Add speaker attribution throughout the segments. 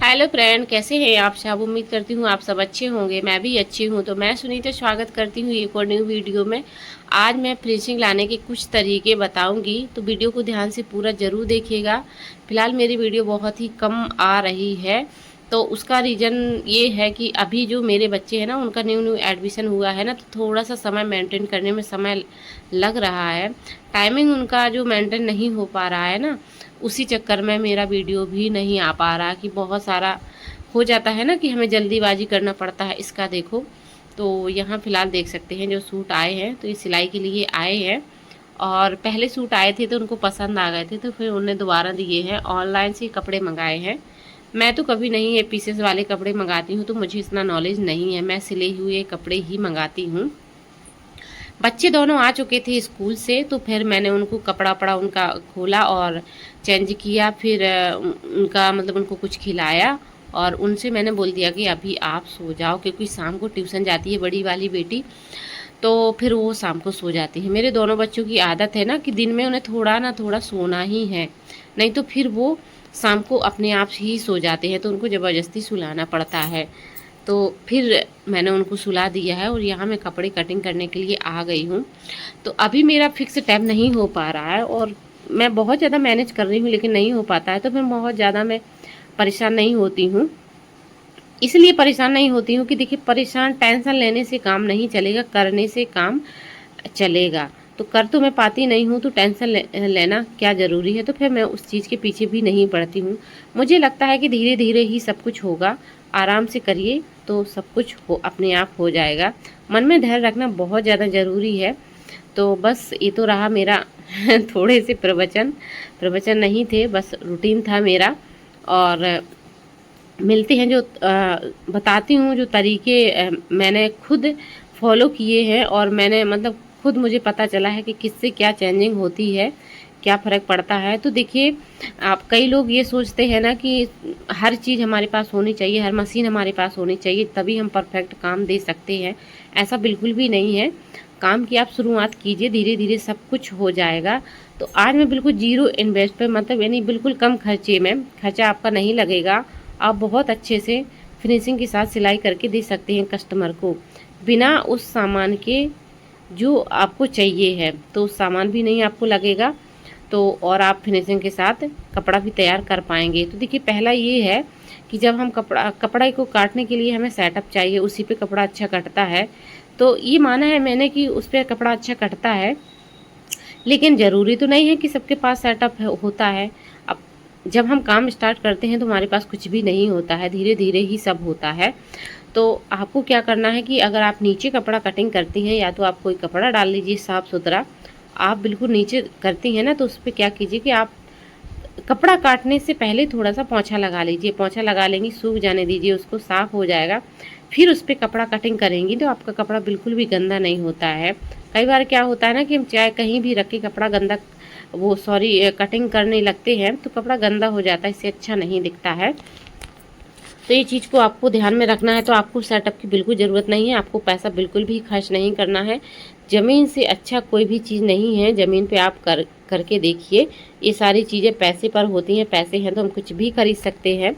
Speaker 1: Hello friend, कैसे हैं आप सब। उम्मीद करती हूँ आप सब अच्छे होंगे। मैं भी अच्छी हूँ। तो मैं सुनीता स्वागत करती हूँ एक और न्यू वीडियो में। आज मैं फिनिशिंग लाने के कुछ तरीके बताऊंगी, तो वीडियो को ध्यान से पूरा ज़रूर देखिएगा। फिलहाल मेरी वीडियो बहुत ही कम आ रही है, तो उसका रीज़न ये है कि अभी जो मेरे बच्चे हैं ना, उनका न्यू न्यू एडमिशन हुआ है ना, तो थोड़ा सा समय मेंटेन करने में समय लग रहा है। टाइमिंग उनका जो मेंटेन नहीं हो पा रहा है ना, उसी चक्कर में मेरा वीडियो भी नहीं आ पा रहा। कि बहुत सारा हो जाता है ना कि हमें जल्दीबाजी करना पड़ता है। इसका देखो, तो यहाँ फ़िलहाल देख सकते हैं जो सूट आए हैं, तो ये सिलाई के लिए आए हैं। और पहले सूट आए थे तो उनको पसंद आ गए थे, तो फिर उन्हें दोबारा दिए हैं। ऑनलाइन से कपड़े मंगाए हैं। मैं तो कभी नहीं ये पीसेस वाले कपड़े मंगाती हूँ, तो मुझे इतना नॉलेज नहीं है। मैं सिले हुए कपड़े ही मंगाती हूँ। बच्चे दोनों आ चुके थे स्कूल से, तो फिर मैंने उनको कपड़ा वपड़ा उनका खोला और चेंज किया। फिर उनका मतलब उनको कुछ खिलाया और उनसे मैंने बोल दिया कि अभी आप सो जाओ, क्योंकि शाम को ट्यूशन जाती है बड़ी वाली बेटी, तो फिर वो शाम को सो जाती है। मेरे दोनों बच्चों की आदत है ना कि दिन में उन्हें थोड़ा ना थोड़ा सोना ही है, नहीं तो फिर वो शाम को अपने आप ही सो जाते हैं, तो उनको ज़बरदस्ती सुलाना पड़ता है। तो फिर मैंने उनको सुला दिया है और यहाँ मैं कपड़े कटिंग करने के लिए आ गई हूँ। तो अभी मेरा फिक्स टाइम नहीं हो पा रहा है और मैं बहुत ज़्यादा मैनेज कर रही हूँ, लेकिन नहीं हो पाता है। तो फिर बहुत ज़्यादा मैं परेशान नहीं होती हूँ। इसलिए परेशान नहीं होती हूँ कि देखिए, परेशान टेंशन लेने से काम नहीं चलेगा, करने से काम चलेगा। तो कर तो मैं पाती नहीं हूँ, तो टेंशन लेना क्या ज़रूरी है। तो फिर मैं उस चीज़ के पीछे भी नहीं पड़ती हूँ। मुझे लगता है कि धीरे धीरे ही सब कुछ होगा। आराम से करिए तो सब कुछ हो अपने आप हो जाएगा। मन में धैर्य रखना बहुत ज़्यादा ज़रूरी है। तो बस ये तो रहा मेरा थोड़े से प्रवचन नहीं थे, बस रूटीन था मेरा। और मिलते हैं जो बताती हूँ जो तरीके मैंने खुद फॉलो किए हैं, और मैंने मतलब खुद मुझे पता चला है कि किससे क्या चेंजिंग होती है, क्या फ़र्क पड़ता है। तो देखिए, आप कई लोग ये सोचते हैं ना कि हर चीज़ हमारे पास होनी चाहिए, हर मशीन हमारे पास होनी चाहिए, तभी हम परफेक्ट काम दे सकते हैं। ऐसा बिल्कुल भी नहीं है। काम की आप शुरुआत कीजिए, धीरे धीरे सब कुछ हो जाएगा। तो आज मैं बिल्कुल जीरो इन्वेस्ट पे, मतलब यानी बिल्कुल कम खर्चे में, खर्चा आपका नहीं लगेगा। आप बहुत अच्छे से फिनिशिंग के साथ सिलाई करके दे सकते हैं कस्टमर को, बिना उस सामान के जो आपको चाहिए है। तो उस सामान भी नहीं आपको लगेगा, तो और आप फिनिशिंग के साथ कपड़ा भी तैयार कर पाएंगे। तो देखिए, पहला ये है कि जब हम कपड़ा को काटने के लिए हमें सेटअप चाहिए, उसी पे कपड़ा अच्छा कटता है। तो ये माना है मैंने कि उस पर कपड़ा अच्छा कटता है, लेकिन ज़रूरी तो नहीं है कि सबके पास सेटअप होता है। अब जब हम काम स्टार्ट करते हैं तो हमारे पास कुछ भी नहीं होता है, धीरे धीरे ही सब होता है। तो आपको क्या करना है कि अगर आप नीचे कपड़ा कटिंग करती हैं, या तो आप कोई कपड़ा डाल लीजिए साफ़ सुथरा। आप बिल्कुल नीचे करती हैं ना, तो उस पर क्या कीजिए कि आप कपड़ा काटने से पहले थोड़ा सा पोंछा लगा लीजिए। पोंछा लगा लेंगी, सूख जाने दीजिए, उसको साफ़ हो जाएगा। फिर उस पर कपड़ा कटिंग करेंगी तो आपका कपड़ा बिल्कुल भी गंदा नहीं होता है। कई बार क्या होता है ना कि हम चाहे कहीं भी रख के कपड़ा गंदा, वो सॉरी कटिंग करने लगते हैं, तो कपड़ा गंदा हो जाता है, इससे अच्छा नहीं दिखता है। तो ये चीज़ को आपको ध्यान में रखना है। तो आपको सेटअप की बिल्कुल ज़रूरत नहीं है, आपको पैसा बिल्कुल भी खर्च नहीं करना है। ज़मीन से अच्छा कोई भी चीज़ नहीं है। ज़मीन पे आप करके देखिए। ये सारी चीज़ें पैसे पर होती हैं। पैसे हैं तो हम कुछ भी खरीद सकते हैं,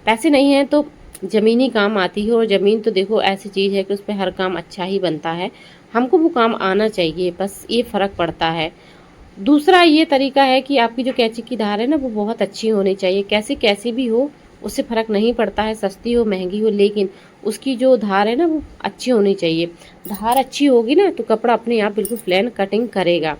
Speaker 1: पैसे नहीं हैं तो ज़मीन ही काम आती है। और ज़मीन तो देखो ऐसी चीज़ है कि उस पर हर काम अच्छा ही बनता है। हमको वो काम आना चाहिए, बस ये फ़र्क पड़ता है। दूसरा ये तरीका है कि आपकी जो कैंची की धार है ना, वो बहुत अच्छी होनी चाहिए। कैसी भी हो, उससे फ़र्क नहीं पड़ता है, सस्ती हो महंगी हो, लेकिन उसकी जो धार है ना, वो अच्छी होनी चाहिए। धार अच्छी होगी ना, तो कपड़ा अपने आप बिल्कुल प्लेन कटिंग करेगा।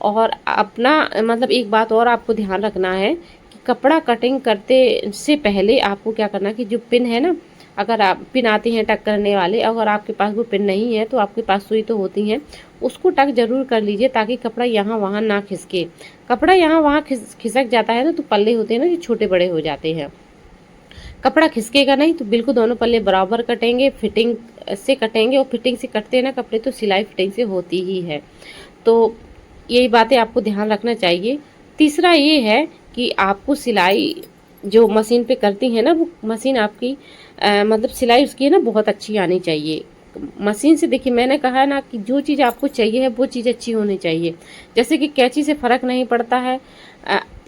Speaker 1: और अपना मतलब एक बात और आपको ध्यान रखना है कि कपड़ा कटिंग करते से पहले आपको क्या करना है कि जो पिन है ना, अगर आप पिन आते हैं टक करने वाले, अगर आपके पास वो पिन नहीं है तो आपके पास सुई तो होती हैं, उसको टक जरूर कर लीजिए, ताकि कपड़ा यहाँ वहाँ ना खिसके। कपड़ा यहाँ वहाँ खिसक जाता है ना, तो पल्ले होते हैं ना, जो छोटे बड़े हो जाते हैं। कपड़ा खिसकेगा नहीं, तो बिल्कुल दोनों पल्ले बराबर कटेंगे, फिटिंग से कटेंगे। और फिटिंग से कटते हैं ना कपड़े, तो सिलाई फिटिंग से होती ही है। तो यही बातें आपको ध्यान रखना चाहिए। तीसरा ये है कि आपको सिलाई जो मशीन पे करती हैं ना, वो मशीन आपकी मतलब सिलाई उसकी है ना, बहुत अच्छी आनी चाहिए। मशीन से देखिए, मैंने कहा ना कि जो चीज़ आपको चाहिए है वो चीज़ अच्छी होनी चाहिए। जैसे कि कैंची से फ़र्क नहीं पड़ता है,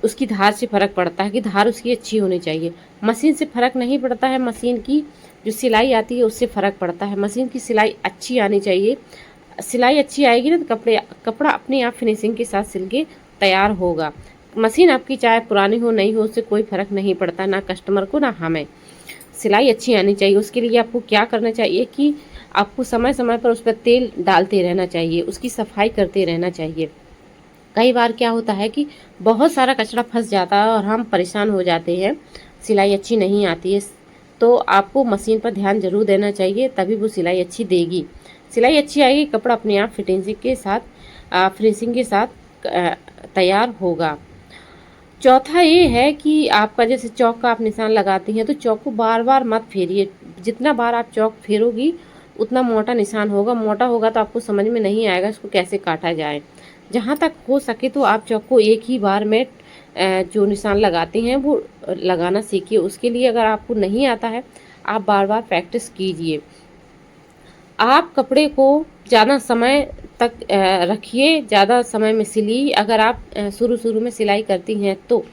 Speaker 1: उसकी धार से फ़र्क पड़ता है कि धार उसकी अच्छी होनी चाहिए। मशीन से फ़र्क नहीं पड़ता है, मशीन की जो सिलाई आती है उससे फ़र्क पड़ता है। मशीन की सिलाई अच्छी आनी चाहिए। सिलाई अच्छी आएगी ना तो कपड़ा अपने आप फिनिशिंग के साथ सिल के तैयार होगा। मशीन आपकी चाहे पुरानी हो नई हो उससे कोई फ़र्क नहीं पड़ता, ना कस्टमर को ना हमें। सिलाई अच्छी आनी चाहिए। उसके लिए आपको क्या करना चाहिए कि आपको समय समय पर उस पर तेल डालते रहना चाहिए, उसकी सफाई करते रहना चाहिए। कई बार क्या होता है कि बहुत सारा कचरा फंस जाता है और हम परेशान हो जाते हैं, सिलाई अच्छी नहीं आती है। तो आपको मशीन पर ध्यान ज़रूर देना चाहिए, तभी वो सिलाई अच्छी देगी। सिलाई अच्छी आएगी, कपड़ा अपने आप फिनिशिंग के साथ तैयार होगा। चौथा ये है कि आपका जैसे चौक का आप निशान लगाती हैं तो चौक को बार बार मत फेरिए। जितना बार आप चौक फेरोगी उतना मोटा निशान होगा। मोटा होगा तो आपको समझ में नहीं आएगा इसको कैसे काटा जाए। जहाँ तक हो सके तो आप चौक को एक ही बार में जो निशान लगाती हैं वो लगाना सीखिए। उसके लिए अगर आपको नहीं आता है आप बार बार प्रैक्टिस कीजिए। आप कपड़े को ज़्यादा समय तक रखिए, ज़्यादा समय में सिलिए। अगर आप शुरू में सिलाई करती हैं तो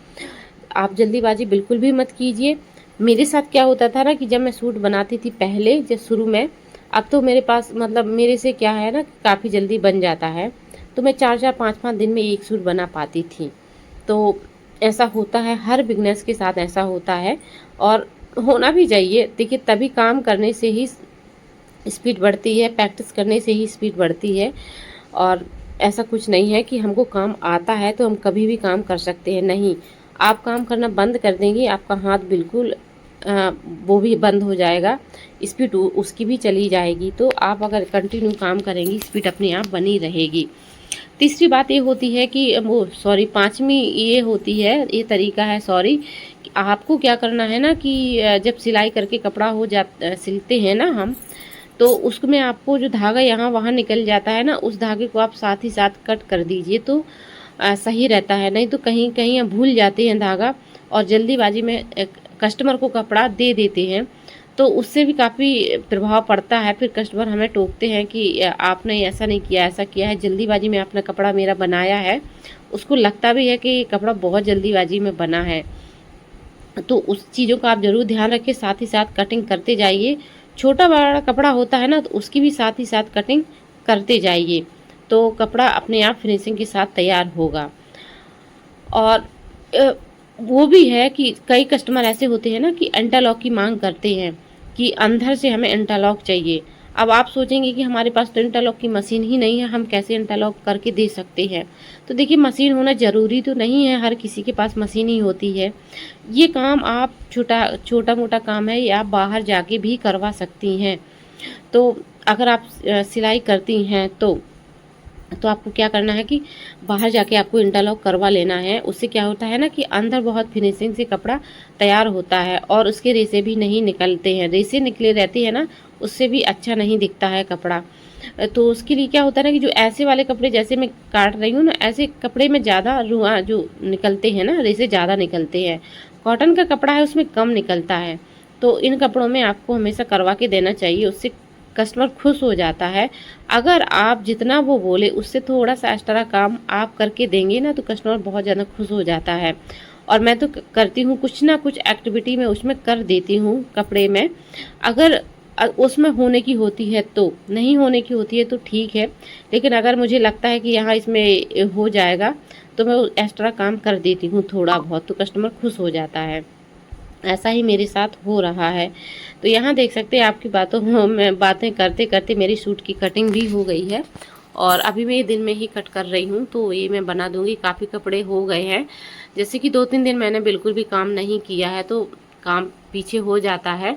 Speaker 1: आप जल्दीबाजी बिल्कुल भी मत कीजिए। मेरे साथ क्या होता था ना कि जब मैं सूट बनाती थी पहले जब शुरू में, अब तो मेरे पास मतलब मेरे से क्या है ना काफ़ी जल्दी बन जाता है, तो मैं 4-4 5-5 दिन में एक सूट बना पाती थी। तो ऐसा होता है, हर बिगनर्स के साथ ऐसा होता है और होना भी चाहिए। देखिए तभी काम करने से ही स्पीड बढ़ती है, प्रैक्टिस करने से ही स्पीड बढ़ती है। और ऐसा कुछ नहीं है कि हमको काम आता है तो हम कभी भी काम कर सकते हैं, नहीं। आप काम करना बंद कर देंगे, आपका हाथ बिल्कुल वो भी बंद हो जाएगा, स्पीड उसकी भी चली जाएगी। तो आप अगर कंटिन्यू काम करेंगी स्पीड अपने आप बनी रहेगी। तीसरी बात ये होती है कि पांचवी ये होती है, ये तरीका है कि आपको क्या करना है ना कि जब सिलाई करके कपड़ा सिलते हैं ना हम, तो उसमें आपको जो धागा यहाँ वहाँ निकल जाता है ना, उस धागे को आप साथ ही साथ कट कर दीजिए तो सही रहता है। नहीं तो कहीं कहीं हम भूल जाते हैं धागा और जल्दीबाजी में कस्टमर को कपड़ा दे देते हैं, तो उससे भी काफ़ी प्रभाव पड़ता है। फिर कस्टमर हमें टोकते हैं कि आपने ऐसा नहीं किया, ऐसा किया है, जल्दीबाजी में आपने कपड़ा मेरा बनाया है। उसको लगता भी है कि कपड़ा बहुत जल्दीबाजी में बना है। तो उस चीज़ों का आप ज़रूर ध्यान रखिए, साथ ही साथ कटिंग करते जाइए। छोटा बड़ा कपड़ा होता है ना तो उसकी भी साथ ही साथ कटिंग करते जाइए, तो कपड़ा अपने आप फिनिशिंग के साथ तैयार होगा। और वो भी है कि कई कस्टमर ऐसे होते हैं ना कि इंटरलॉक की मांग करते हैं कि अंदर से हमें इंटरलॉक चाहिए। अब आप सोचेंगे कि हमारे पास तो इंटरलॉक की मशीन ही नहीं है, हम कैसे इंटरलॉक करके दे सकते हैं। तो देखिए मशीन होना ज़रूरी तो नहीं है, हर किसी के पास मशीन ही होती है। ये काम आप छोटा मोटा काम है, ये आप बाहर जाके भी करवा सकती हैं। तो अगर आप सिलाई करती हैं तो आपको क्या करना है कि बाहर जाके आपको इंटरलॉक करवा लेना है। उससे क्या होता है ना कि अंदर बहुत फिनिशिंग से कपड़ा तैयार होता है और उसके रेसे भी नहीं निकलते हैं। रेसे निकले रहते हैं ना, उससे भी अच्छा नहीं दिखता है कपड़ा। तो उसके लिए क्या होता है ना कि जो ऐसे वाले कपड़े जैसे मैं काट रही हूँ ना, ऐसे कपड़े में ज़्यादा रुआ जो निकलते हैं ना, रेसे ज़्यादा निकलते हैं। कॉटन का कपड़ा है उसमें कम निकलता है। तो इन कपड़ों में आपको हमेशा करवा के देना चाहिए, उससे कस्टमर खुश हो जाता है। अगर आप जितना वो बोले उससे थोड़ा सा एक्स्ट्रा काम आप करके देंगे ना तो कस्टमर बहुत ज़्यादा खुश हो जाता है। और मैं तो करती हूँ कुछ ना कुछ एक्टिविटी में उसमें कर देती हूँ कपड़े में। अगर उसमें होने की होती है तो, नहीं होने की होती है तो ठीक है, लेकिन अगर मुझे लगता है कि यहाँ इसमें हो जाएगा तो मैं एक्स्ट्रा काम कर देती हूँ थोड़ा बहुत, तो कस्टमर खुश हो जाता है। ऐसा ही मेरे साथ हो रहा है। तो यहाँ देख सकते हैं आपकी मैं बातें करते करते मेरी सूट की कटिंग भी हो गई है और अभी मैं ये दिन में ही कट कर रही हूँ, तो ये मैं बना दूँगी। काफ़ी कपड़े हो गए हैं, जैसे कि 2-3 दिन मैंने बिल्कुल भी काम नहीं किया है तो काम पीछे हो जाता है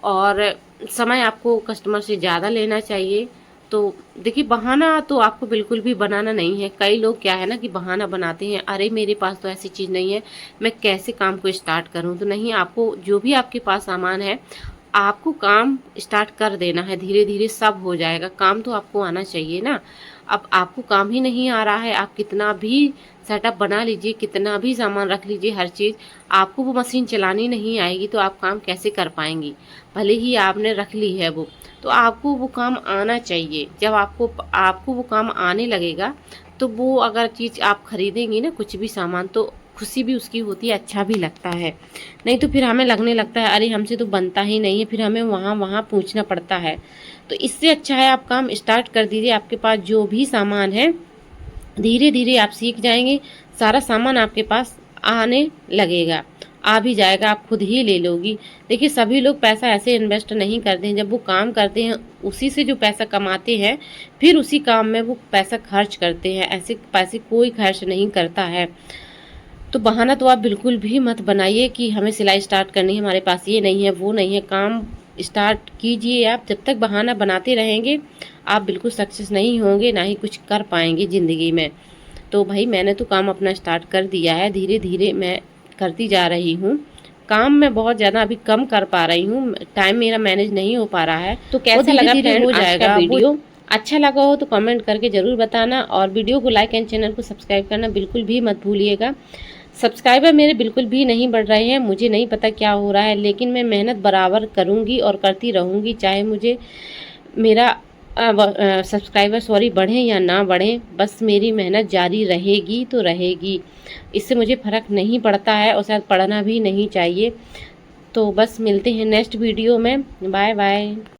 Speaker 1: और समय आपको कस्टमर से ज़्यादा लेना चाहिए। तो देखिए बहाना तो आपको बिल्कुल भी बनाना नहीं है। कई लोग क्या है ना कि बहाना बनाते हैं, अरे मेरे पास तो ऐसी चीज़ नहीं है, मैं कैसे काम को स्टार्ट करूं। तो नहीं, आपको जो भी आपके पास सामान है आपको काम स्टार्ट कर देना है, धीरे धीरे सब हो जाएगा। काम तो आपको आना चाहिए ना। अब आपको काम ही नहीं आ रहा है, आप कितना भी सेटअप बना लीजिए, कितना भी सामान रख लीजिए, हर चीज़, आपको वो मशीन चलानी नहीं आएगी तो आप काम कैसे कर पाएंगी। भले ही आपने रख ली है वो, तो आपको वो काम आना चाहिए। जब आपको वो काम आने लगेगा तो वो अगर चीज़ आप खरीदेंगी ना, कुछ भी सामान, तो खुशी भी उसकी होती है, अच्छा भी लगता है। नहीं तो फिर हमें लगने लगता है अरे हमसे तो बनता ही नहीं है, फिर हमें वहाँ वहाँ पूछना पड़ता है। तो इससे अच्छा है आप काम स्टार्ट कर दीजिए। आपके पास जो भी सामान है धीरे धीरे आप सीख जाएंगे, सारा सामान आपके पास आने लगेगा, आ भी जाएगा, आप खुद ही ले लोगी। देखिए सभी लोग पैसा ऐसे इन्वेस्ट नहीं करते हैं, जब वो काम करते हैं उसी से जो पैसा कमाते हैं फिर उसी काम में वो पैसा खर्च करते हैं, ऐसे पैसे कोई खर्च नहीं करता है। तो बहाना तो आप बिल्कुल भी मत बनाइए कि हमें सिलाई स्टार्ट करनी है, हमारे पास ये नहीं है वो नहीं है। काम स्टार्ट कीजिए आप। जब तक बहाना बनाते रहेंगे आप बिल्कुल सक्सेस नहीं होंगे, ना ही कुछ कर पाएंगे ज़िंदगी में। तो भाई मैंने तो काम अपना स्टार्ट कर दिया है, धीरे धीरे मैं करती जा रही हूँ। काम मैं बहुत ज़्यादा अभी कम कर पा रही हूँ, टाइम मेरा मैनेज नहीं हो पा रहा है। तो कैसा लगा फ्रेंड हो जाएगा वीडियो? अच्छा लगा हो तो कमेंट करके ज़रूर बताना, और वीडियो को लाइक एंड चैनल को सब्सक्राइब करना बिल्कुल भी मत भूलिएगा। सब्सक्राइबर मेरे बिल्कुल भी नहीं बढ़ रहे हैं, मुझे नहीं पता क्या हो रहा है, लेकिन मैं मेहनत बराबर करूँगी और करती रहूँगी, चाहे मुझे मेरा सब्सक्राइबर बढ़ें या ना बढ़ें, बस मेरी मेहनत जारी रहेगी तो रहेगी। इससे मुझे फ़र्क नहीं पड़ता है और शायद पड़ना भी नहीं चाहिए। तो बस मिलते हैं नेक्स्ट वीडियो में। Bye bye.